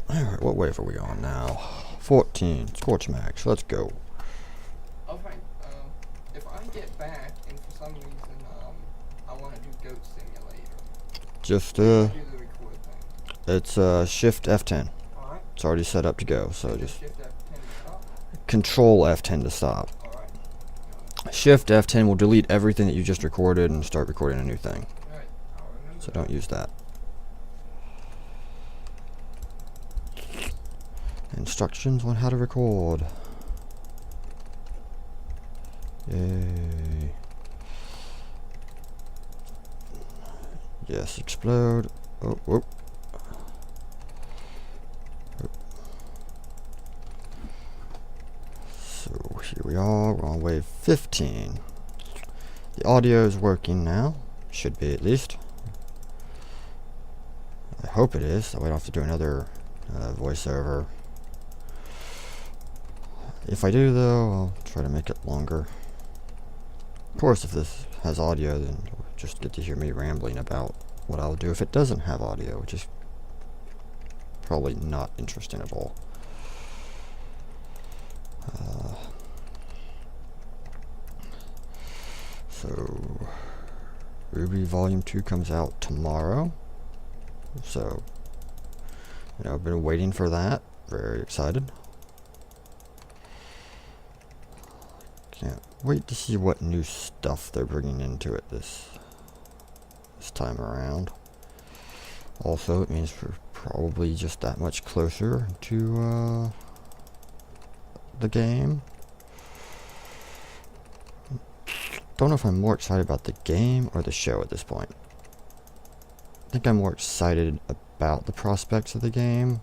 Alright, what wave are we on now? 14. Scorch Max. Let's go. Okay, if I get back and for some reason, I want to do Goat Simulator, Just, do the record thing. it's, Shift F10. Alright. It's already set up to go, so just Shift F10 to stop. Control F10 to stop. Alright. Shift F10 will delete everything that you just recorded and start recording a new thing. Alright, I'll remember. So don't use that. Instructions on how to record. Yay. Yes, explode. Oh, whoop. So here we are, we're on wave 15. The audio is working now. Should be at least. I hope it is, so I don't have to do another voiceover. If I do though, I'll try to make it longer. Of course, if this has audio, then you'll just get to hear me rambling about what I'll do if it doesn't have audio, which is probably not interesting at all. So, Rwby Volume 2 comes out tomorrow. So, I've been waiting for that. Very excited. Can't wait to see what new stuff they're bringing into it this time around. Also, it means we're probably just that much closer to the game. Don't know if I'm more excited about the game or the show at this point. I think I'm more excited about the prospects of the game.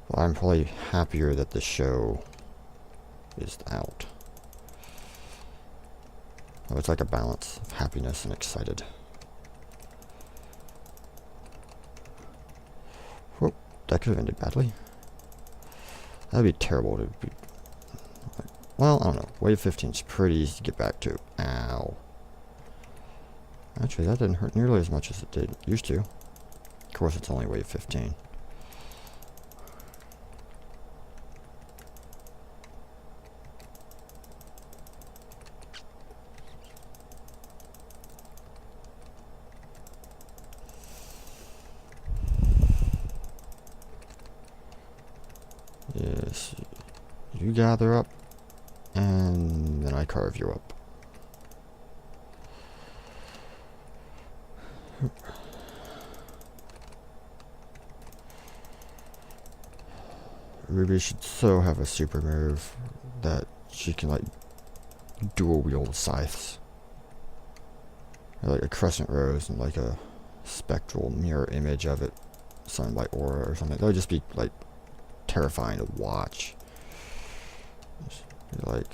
Well, I'm probably happier that the show is out. Oh, it's like a balance of happiness and excited. Whoop, that could have ended badly. That'd be terrible to be... Well, I don't know. Wave 15 is pretty easy to get back to. Ow. Actually, that didn't hurt nearly as much as it did used to. Of course, it's only wave 15. Yes, you gather up, and then I carve you up. Rwby should so have a super move that she can like dual wield scythes. Or like a crescent rose and like a spectral mirror image of it, sunlight aura or something. That would just be like terrifying to watch. Like,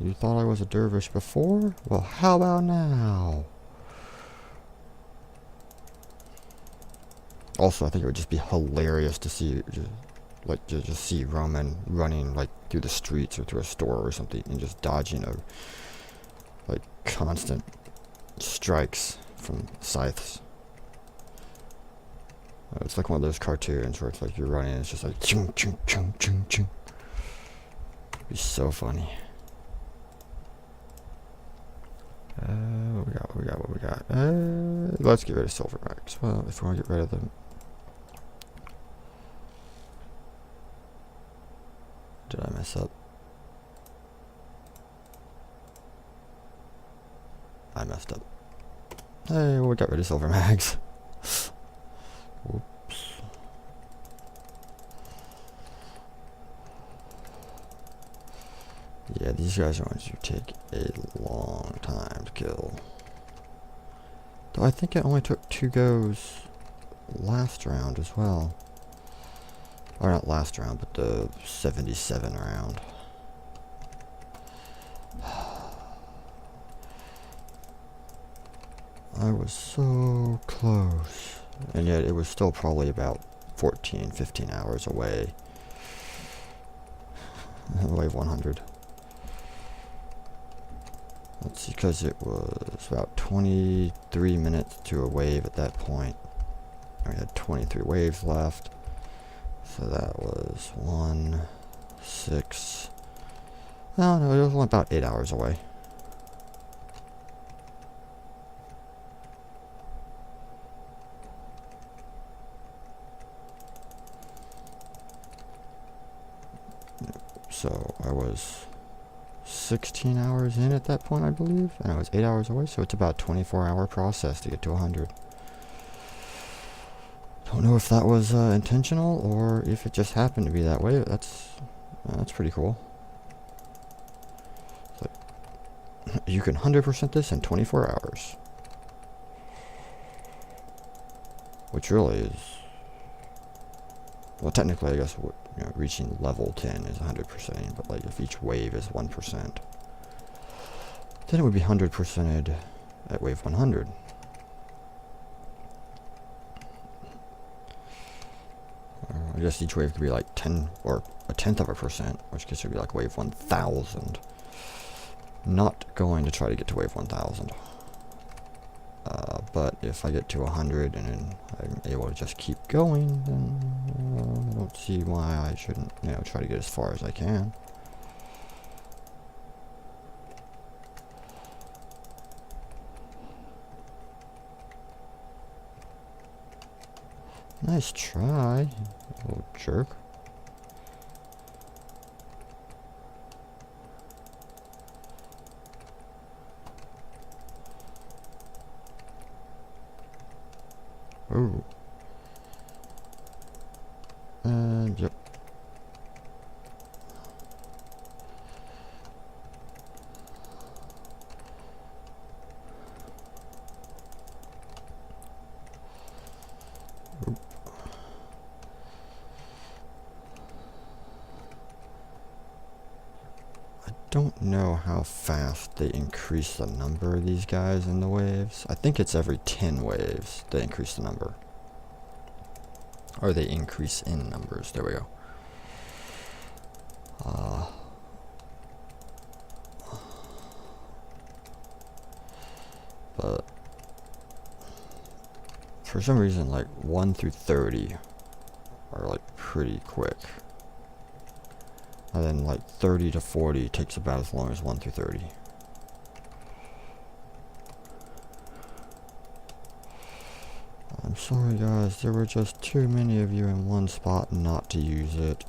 you thought I was a dervish before? Well, how about now? Also, I think it would just be hilarious to see, just see Roman running like through the streets or through a store or something and just dodging like constant strikes from scythes. It's like one of those cartoons where it's like you're running and it's just like chung chung chung chung chung. It'd be so funny. What we got? Let's get rid of silverbacks. Well, if we want to get rid of them. Did I mess up? I messed up. Hey, well, we got rid of silver mags. Whoops. Yeah, these guys are going to take a long time to kill. Though I think it only took 2 goes last round as well. Or not last round, but the 77 round. I was so close. And yet it was still probably about 14, 15 hours away. Wave 100. Let's see, because it was about 23 minutes to a wave at that point. We had 23 waves left. So that was 1, 6. Oh no, it was only about 8 hours away. So I was 16 hours in at that point, I believe, and I was 8 hours away, so it's about a 24-hour process to get to 100. Don't know if that was intentional or if it just happened to be that way. That's pretty cool. So you can 100% this in 24 hours, which really is, well, technically, I guess reaching level 10 is 100%, but like if each wave is 1%, then it would be 100%ed at wave 100. I guess each wave could be like 10 or a tenth of a percent, which gets to be like wave 1000. Not going to try to get to wave 1000. But if I get to 100 and then I'm able to just keep going, then I don't see why I shouldn't, try to get as far as I can. Nice try, little jerk. Ooh. And yep. Oop. I don't know how fast they increase the number of these guys in the waves. I think it's every 10 waves they increase the number. Or they increase in numbers. There we go. But for some reason, like 1 through 30 are like pretty quick. And then like 30 to 40 takes about as long as 1 through 30. I'm sorry guys, there were just too many of you in one spot not to use it.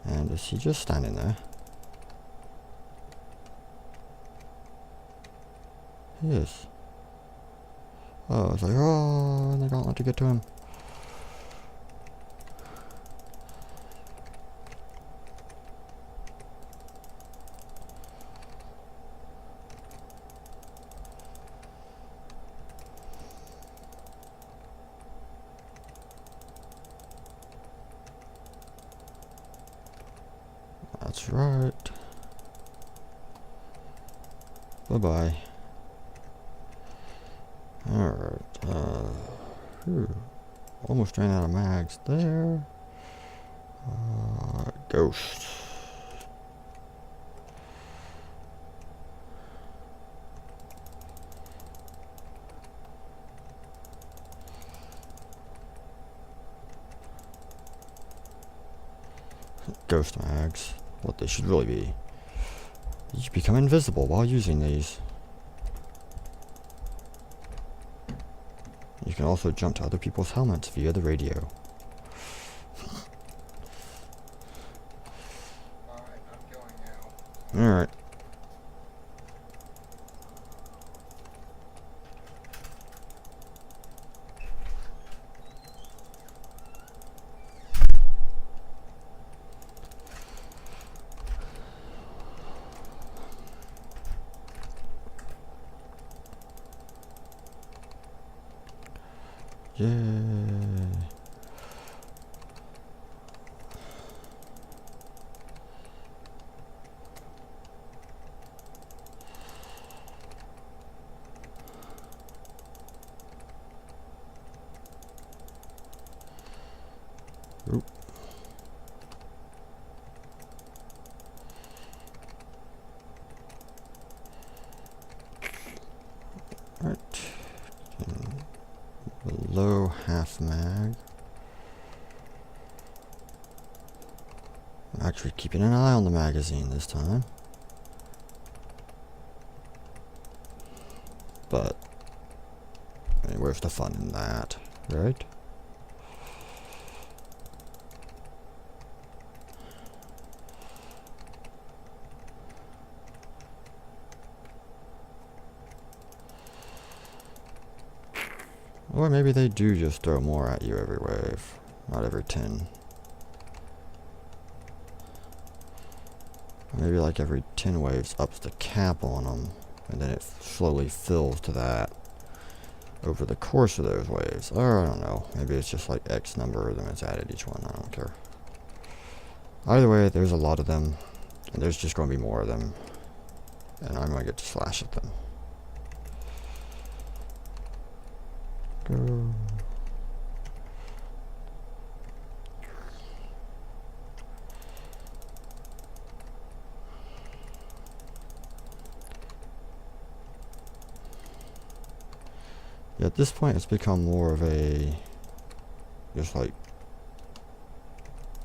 And is he just standing there? He is. Oh, I was like, oh, they don't want to get to him. That's right. Bye-bye. Alright, almost ran out of mags there. Ghost. Ghost mags. What they should really be. You become invisible while using these. You can also jump to other people's helmets via the radio. Alright, I'm going now. Alright. Yay. Oop. Right. low half mag. I'm actually keeping an eye on the magazine this time. But, I mean, where's the fun in that, right? Or maybe they do just throw more at you every wave, not every 10. Or maybe like every 10 waves ups the cap on them, and then it slowly fills to that over the course of those waves. Or I don't know, maybe it's just like X number of them is added each one, I don't care. Either way, there's a lot of them, and there's just going to be more of them, and I'm going to get to slash at them. Go. Yeah, at this point it's become more of a just like,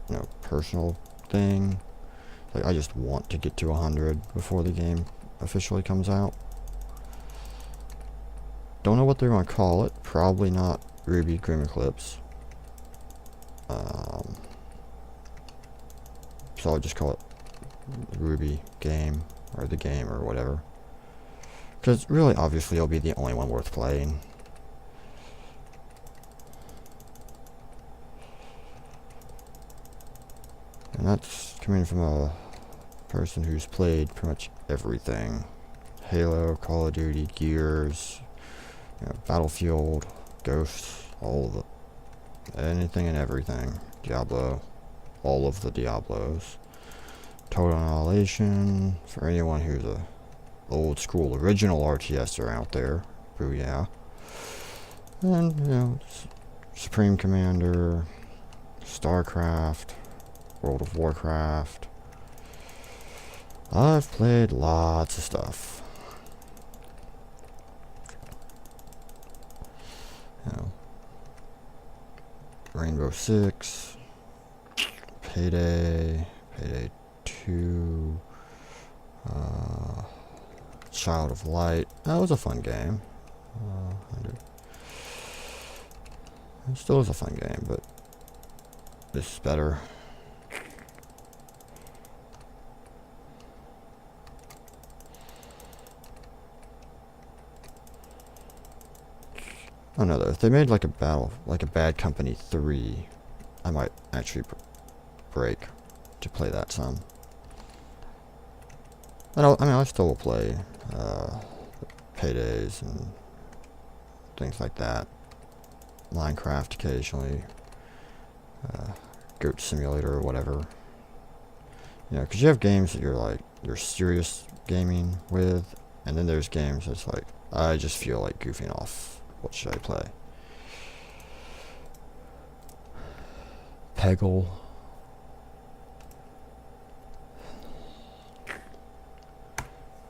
you know, personal thing. Like, I just want to get to 100 before the game officially comes out. Don't know what they're going to call it. Probably not Rwby Ge. So I'll just call it Rwby Game, or the game, or whatever. Because really, obviously, it'll be the only one worth playing. And that's coming from a person who's played pretty much everything. Halo, Call of Duty, Gears, you know, Battlefield, Ghosts, all of it. Anything and everything. Diablo. All of the Diablos. Total Annihilation. For anyone who's a old school original RTSer out there. Booyah. And, you know, Supreme Commander, StarCraft, World of Warcraft. I've played lots of stuff. You know, Rainbow Six, Payday, Payday 2, Child of Light. That was a fun game. It still is a fun game, but this is better. Oh no, though, if they made like a Bad Company 3, I might actually break to play that some. But I still will play Paydays and things like that. Minecraft occasionally. Goat Simulator or whatever. You know, because you have games that you're serious gaming with, and then there's games that's like, I just feel like goofing off. What should I play? Peggle.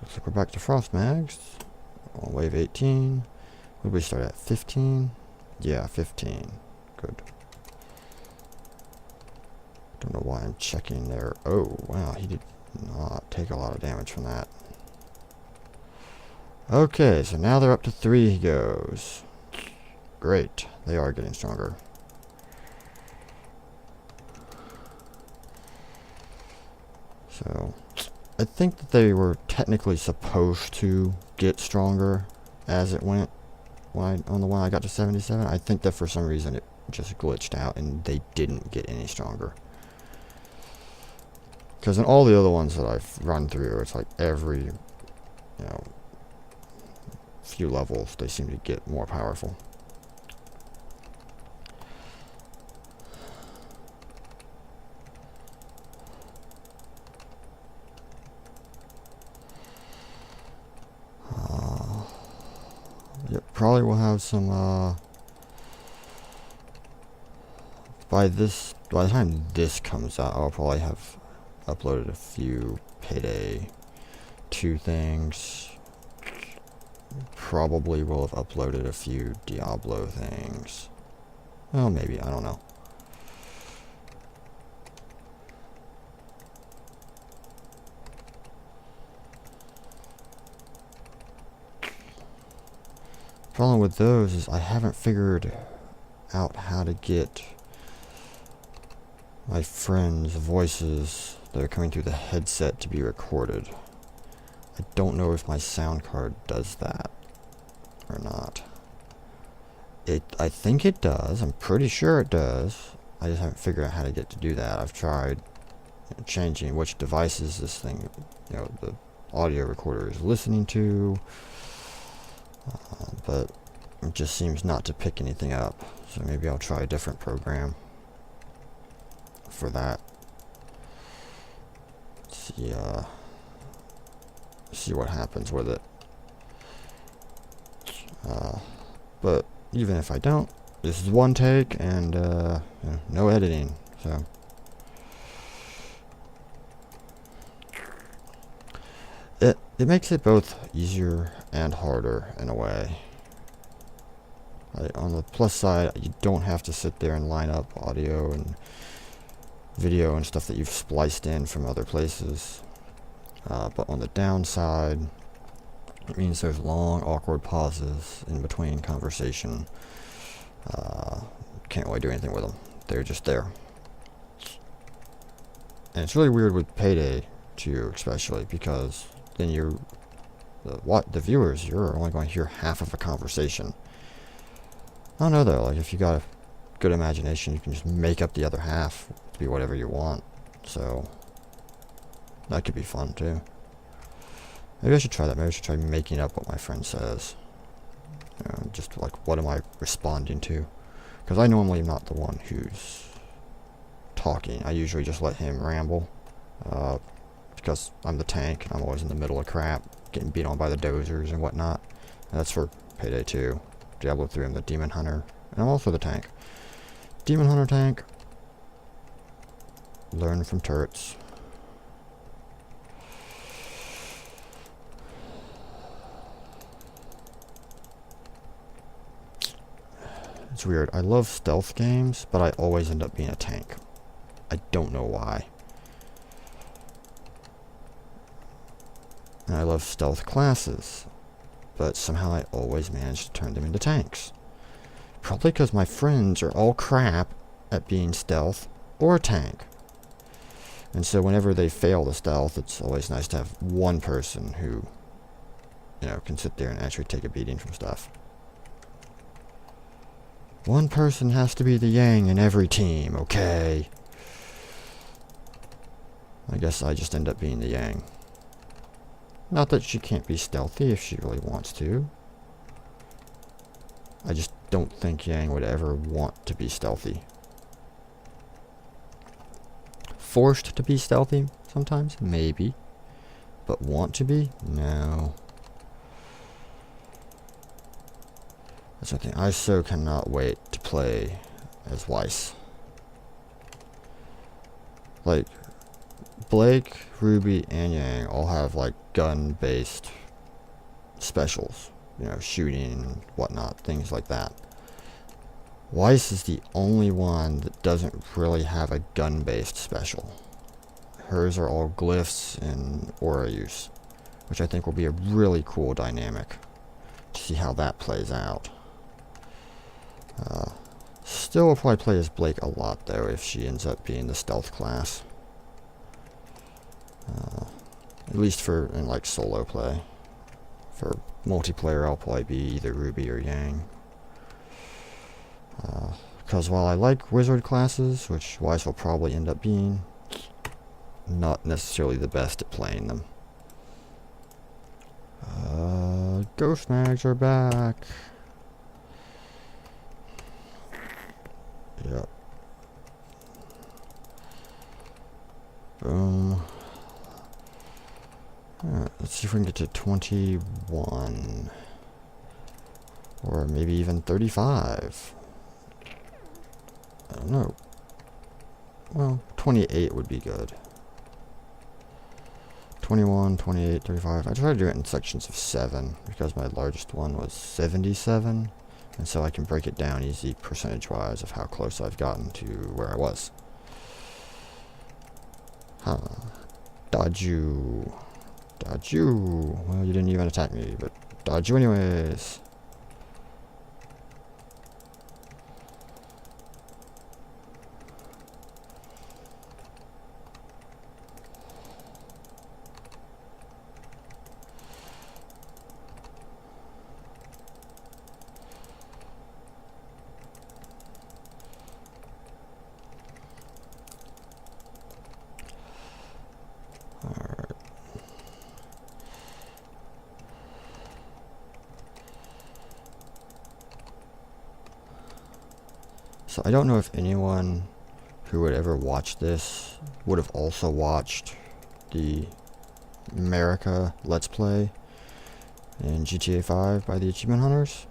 Looks like we're back to Frost Mags. On wave 18. What did we start at? 15? Yeah, 15. Good. Don't know why I'm checking there. Oh, wow, he did not take a lot of damage from that. Okay, so now they're up to 3 he goes. Great. They are getting stronger. So, I think that they were technically supposed to get stronger as it went. On the one I got to 77, I think that for some reason it just glitched out and they didn't get any stronger. Because in all the other ones that I've run through, it's like every, you know, few levels they seem to get more powerful. Yep, probably will have some by the time this comes out, I'll probably have uploaded a few Payday 2 things. probably will have uploaded a few Diablo things. Well, maybe, I don't know. Problem with those is I haven't figured out how to get my friends' voices that are coming through the headset to be recorded. I don't know if my sound card does that or not. I think it does. I'm pretty sure it does. I just haven't figured out how to get to do that. I've tried changing which devices this thing, the audio recorder is listening to, but it just seems not to pick anything up. So maybe I'll try a different program for that. See what happens with it. But even if I don't, this is one take and no editing, so it makes it both easier and harder in a way. On the plus side, you don't have to sit there and line up audio and video and stuff that you've spliced in from other places. But on the downside, it means there's long, awkward pauses in between conversation. Can't really do anything with them. They're just there. And it's really weird with Payday, too, especially, because then the viewers, you're only going to hear half of a conversation. I don't know, though. Like, if you got a good imagination, you can just make up the other half to be whatever you want. So that could be fun, too. Maybe I should try that. Maybe I should try making up what my friend says. Just like, what am I responding to? Because I normally am not the one who's talking. I usually just let him ramble. Because I'm the tank. I'm always in the middle of crap. Getting beat on by the dozers and whatnot. And that's for Payday 2. Diablo 3, I'm the Demon Hunter. And I'm also the tank. Demon Hunter tank. Learn from turrets. It's weird. I love stealth games, but I always end up being a tank. I don't know why. And I love stealth classes, but somehow I always manage to turn them into tanks. Probably because my friends are all crap at being stealth or tank. And so whenever they fail the stealth, it's always nice to have one person who, can sit there and actually take a beating from stuff. One person has to be the yang in every team, okay? I guess I just end up being the yang. Not that she can't be stealthy if she really wants to. I just don't think Yang would ever want to be stealthy. Forced to be stealthy sometimes? Maybe. But want to be? No. That's the thing. I so cannot wait to play as Weiss. Like, Blake, Rwby, and Yang all have, like, gun-based specials. Shooting and whatnot, things like that. Weiss is the only one that doesn't really have a gun-based special. Hers are all glyphs and aura use, which I think will be a really cool dynamic to see how that plays out. Still will probably play as Blake a lot, though, if she ends up being the stealth class. At least in like solo play. For multiplayer, I'll probably be either Rwby or Yang. Because while I like wizard classes, which Weiss will probably end up being, not necessarily the best at playing them. Ghost mags are back. Yep. Boom. Alright, let's see if we can get to 21. Or maybe even 35. I don't know. Well, 28 would be good. 21, 28, 35. I try to do it in sections of 7 because my largest one was 77. And so I can break it down easy percentage-wise of how close I've gotten to where I was. Huh. Dodge you. Dodge you. Well, you didn't even attack me, but dodge you anyways. Alright. So I don't know if anyone who would ever watch this would have also watched the America Let's Play in GTA 5 by the Achievement Hunters,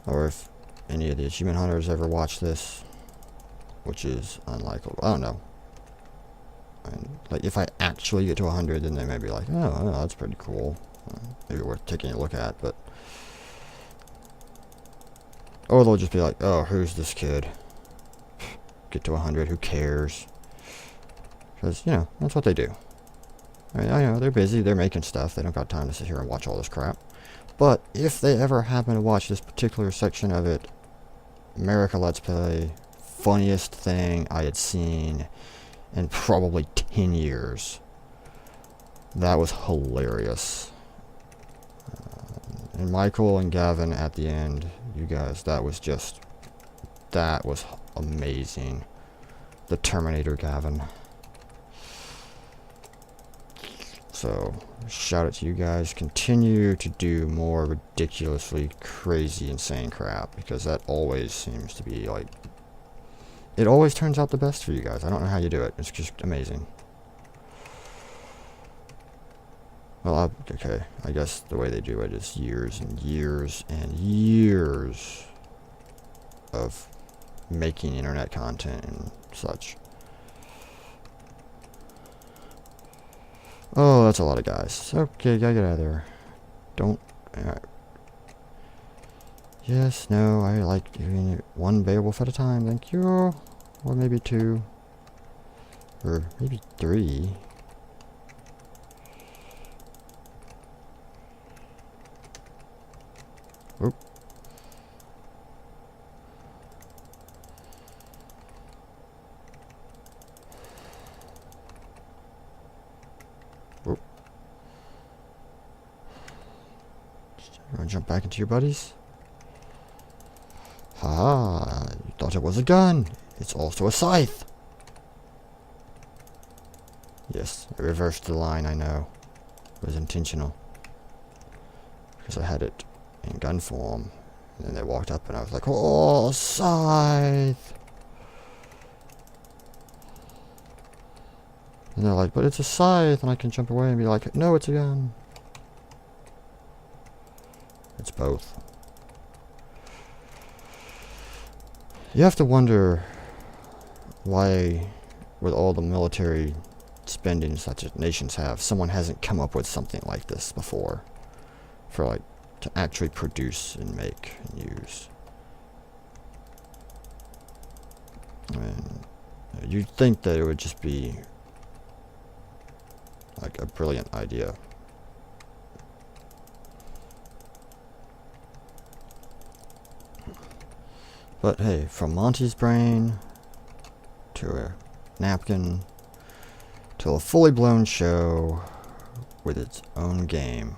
or if any of the Achievement Hunters ever watched this, which is unlikely. I don't know. And, like, if I actually get to 100, then they may be like, oh, that's pretty cool. Maybe worth taking a look at, but... Or they'll just be like, oh, who's this kid? Get to 100, who cares? Because, you know, that's what they do. I mean, I know, they're busy, they're making stuff, they don't got time to sit here and watch all this crap. But, if they ever happen to watch this particular section of it, America Let's Play, funniest thing I had seen in probably 10 years. That was hilarious. And Michael and Gavin at the end, you guys, that was amazing. The Terminator Gavin. So, shout out to you guys. Continue to do more ridiculously crazy, insane crap, because that always seems to be like... It always turns out the best for you guys. I don't know how you do it. It's just amazing. Well, okay. I guess the way they do it is years and years and years of making internet content and such. Oh, that's a lot of guys. Okay, gotta get out of there. Don't... Alright. Yes, no, I like doing it one beowulf at a time, thank you. Or maybe 2. Or maybe 3. Oop. Oop. You wanna jump back into your buddies? Ha! You thought it was a gun. It's also a scythe. Yes, I reversed the line, I know. It was intentional. Because I had it in gun form. And then they walked up and I was like, oh, scythe! And they're like, but it's a scythe, and I can jump away and be like, no, it's a gun. It's both. You have to wonder why, with all the military spending such nations have, someone hasn't come up with something like this before. For, like, to actually produce and make and use. I mean, you'd think that it would just be like a brilliant idea. But hey, from Monty's brain to a napkin to a fully blown show with its own game.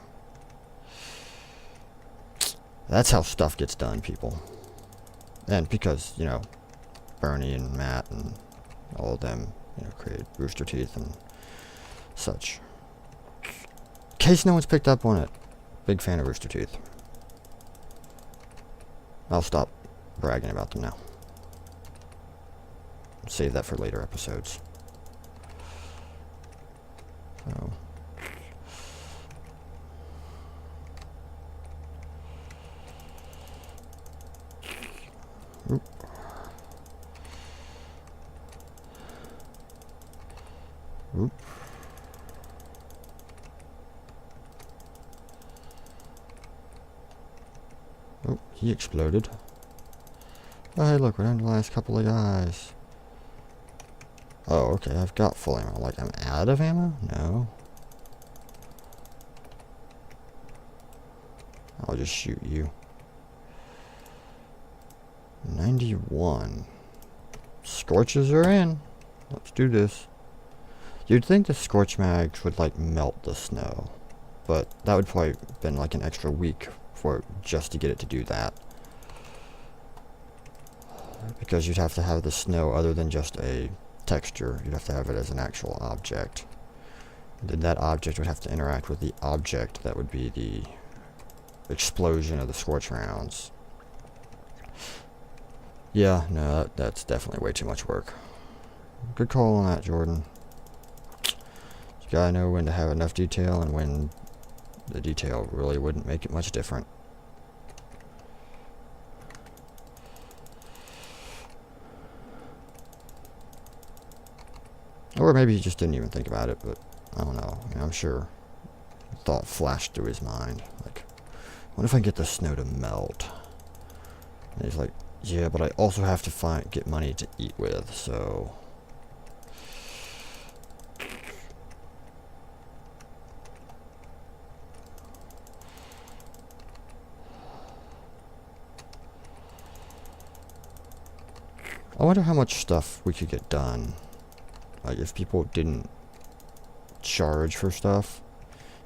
That's how stuff gets done, people. And because, you know, Bernie and Matt and all of them, you know, created Rooster Teeth and such. In case no one's picked up on it, big fan of Rooster Teeth. I'll stop bragging about them now. Save that for later episodes. So. Oop. Oop. he exploded. Oh, hey, look, we're down to the last couple of guys. Oh, okay, I've got full ammo. Like, I'm out of ammo? No. I'll just shoot you. 91. Scorches are in. Let's do this. You'd think the scorch mags would, like, melt the snow. But that would probably have been, like, an extra week for just to get it to do that. Because you'd have to have the snow other than just a texture. You'd have to have it as an actual object. Then that object would have to interact with the object that would be the explosion of the scorch rounds. Yeah, no, that's definitely way too much work. Good call on that, Jordan. You gotta know when to have enough detail and when the detail really wouldn't make it much different. Or maybe he just didn't even think about it, but I don't know. I mean, I'm sure thought flashed through his mind. Like, what if I get the snow to melt? And he's like, yeah, but I also have to get money to eat with, so... I wonder how much stuff we could get done. Like, if people didn't charge for stuff.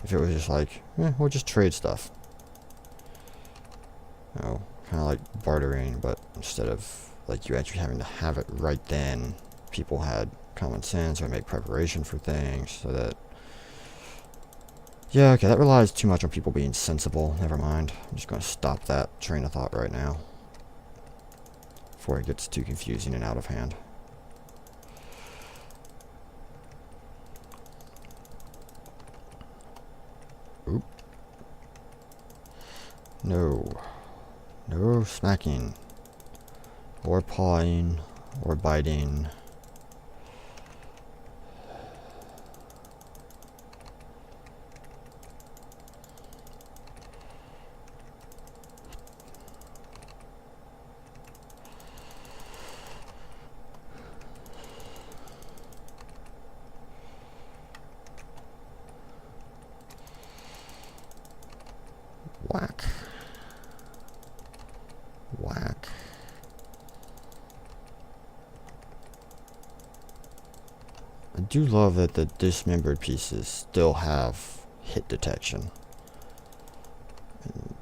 If it was just like, we'll just trade stuff. You know, kind of like bartering, but instead of, like, you actually having to have it right then, people had common sense or make preparation for things, so that... Yeah, okay, that relies too much on people being sensible. Never mind. I'm just going to stop that train of thought right now. Before it gets too confusing and out of hand. Oop. No. No smacking. Or pawing. Or biting. Whack. Whack. I do love that the dismembered pieces still have hit detection. And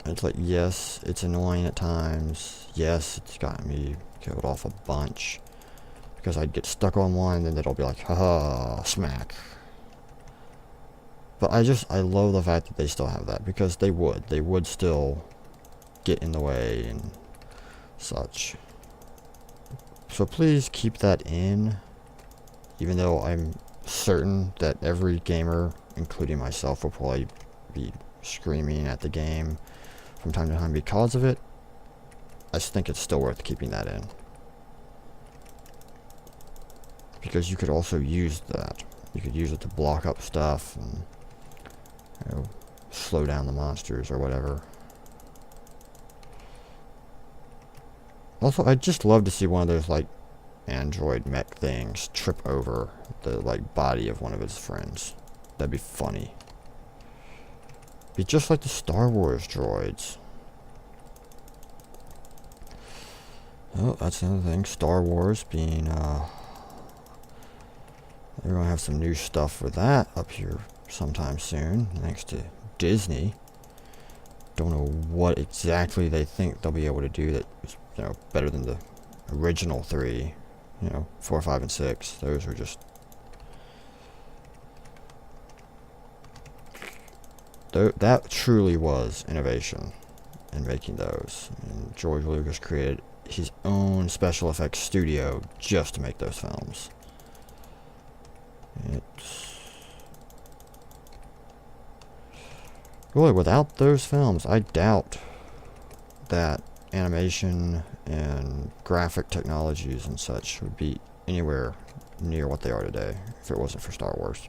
it's like, yes, it's annoying at times. Yes, it's gotten me killed off a bunch. Because I'd get stuck on one and it'll be like, haha, smack. But I love the fact that they still have that, because they would still get in the way and such. So please keep that in, even though I'm certain that every gamer, including myself, will probably be screaming at the game from time to time because of it. I just think it's still worth keeping that in. Because you could also use that. You could use it to block up stuff and, you know, slow down the monsters or whatever. Also, I'd just love to see one of those, like, android mech things trip over the, like, body of one of his friends. That'd be funny. Be just like the Star Wars droids. Oh, that's another thing. Star Wars being, we're gonna have some new stuff for that up here sometime soon, thanks to Disney. Don't know what exactly they think they'll be able to do that is, you know, better than the original three. You know, 4, 5, and 6. Those are just... that truly was innovation in making those. And George Lucas created his own special effects studio just to make those films. It's... really, without those films, I doubt that animation and graphic technologies and such would be anywhere near what they are today if it wasn't for Star Wars.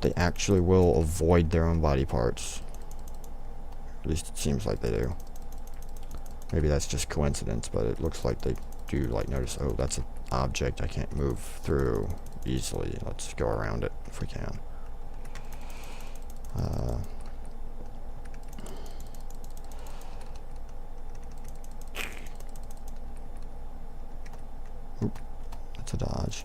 they actually will avoid their own body parts. At least it seems like they do. Maybe that's just coincidence, but it looks like they do like notice, oh, that's an object I can't move through easily. Let's go around it if we can. Oop, that's a dodge.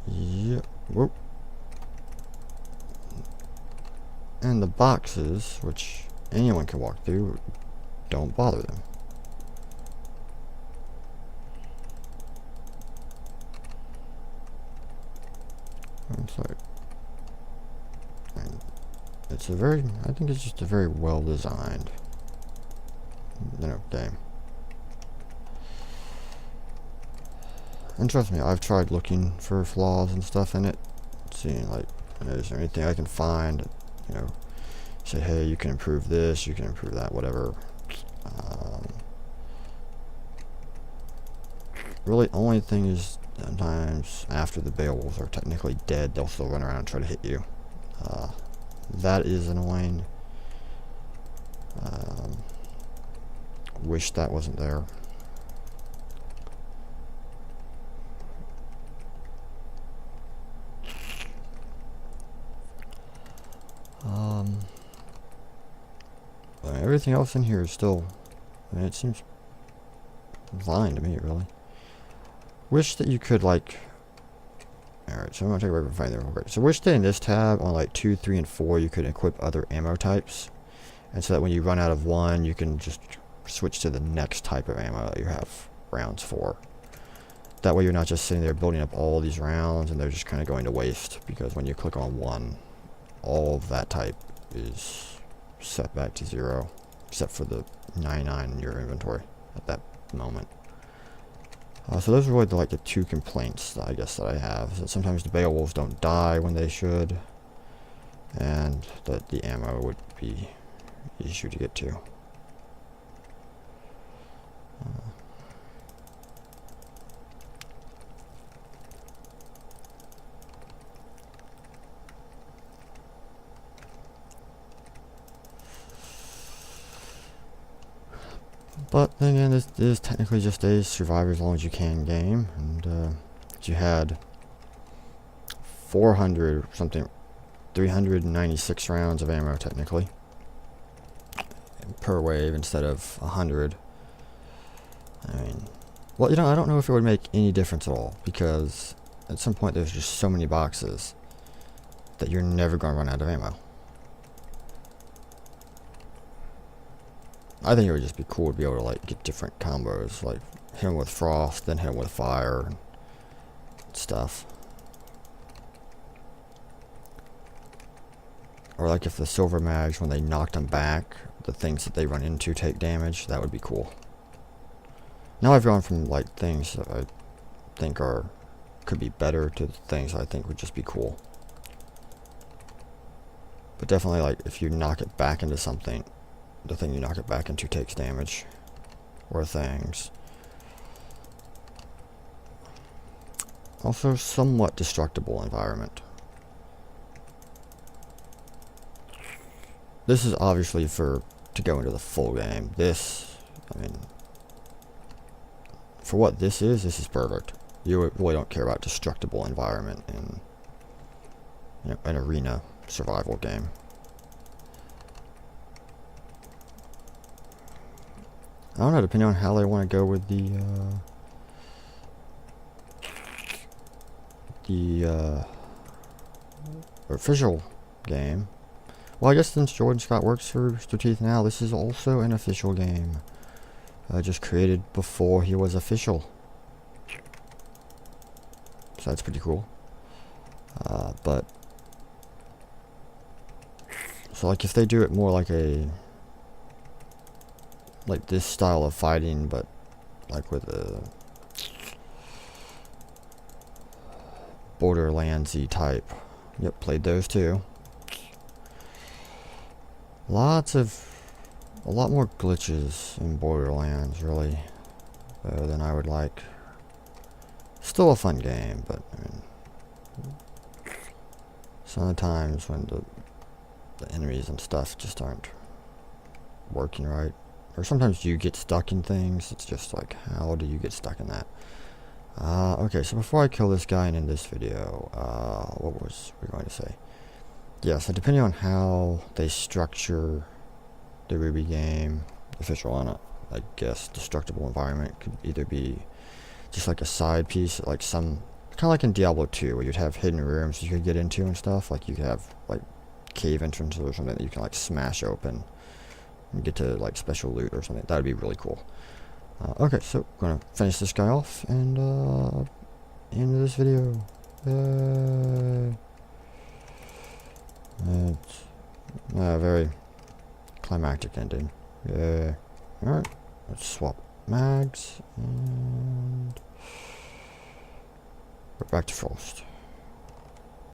Yep. Whoop. And the boxes, which anyone can walk through, don't bother them. It's like, and it's a very, I think it's just a very well designed, game. And trust me, I've tried looking for flaws and stuff in it, seeing like, is there anything I can find, say, hey, you can improve this, you can improve that, whatever. Really, only thing is sometimes after the Beowulfs are technically dead, they'll still run around and try to hit you. That is annoying. Wish that wasn't there. But everything else in here is still, it seems fine to me, really. Wish that you could, like, alright, so I'm gonna take a break and find there real quick. So wish that in this tab on like 2, 3, and 4 you could equip other ammo types. And so that when you run out of one, you can just switch to the next type of ammo that you have rounds for. That way you're not just sitting there building up all these rounds and they're just kind of going to waste. Because when you click on one, all of that type is set back to 0. Except for the 99 in your inventory at that moment. So those are really the 2 complaints that I guess that I have. Is that sometimes the Beowulfs don't die when they should. And that the ammo would be issue to get to. But then again, this is technically just a survive as long as you can game, and you had 400 something, 396 rounds of ammo technically per wave instead of 100. I mean, well, I don't know if it would make any difference at all, because at some point there's just so many boxes that you're never going to run out of ammo. I think it would just be cool to be able to get different combos, like hit him with frost, then hit him with fire and stuff. Or if the silver mags, when they knocked them back, the things that they run into take damage. That would be cool. Now I've gone from things that I think could be better to things I think would just be cool. But definitely if you knock it back into something, the thing you knock it back into takes damage. Or things. Also, somewhat destructible environment. This is obviously to go into the full game. This, I mean, for what this is perfect. You really don't care about destructible environment in an arena survival game. I don't know, depending on how they want to go with the official game. Well, I guess since Jordan Scott works for Rooster Teeth now, this is also an official game. Just created before he was official. So that's pretty cool. But so if they do it more like this style of fighting, but with a Borderlands-y type. Yep, played those too. A lot more glitches in Borderlands, really. than I would like. Still a fun game, but I mean, sometimes when the enemies and stuff just aren't working right, or sometimes you get stuck in things. It's just like, how do you get stuck in that? Okay, so before I kill this guy and end this video, what was we going to say? Yeah, so depending on how they structure the Rwby game, official on it, I guess destructible environment could either be just like a side piece, like some kind of like in Diablo 2, where you'd have hidden rooms you could get into and stuff. Like you could have like cave entrances or something that you can like smash open and get to like special loot or something. That would be really cool. Okay, so I'm gonna finish this guy off and end this video. It's a very climactic ending. Yeah. Alright, let's swap mags and we're back to Frost.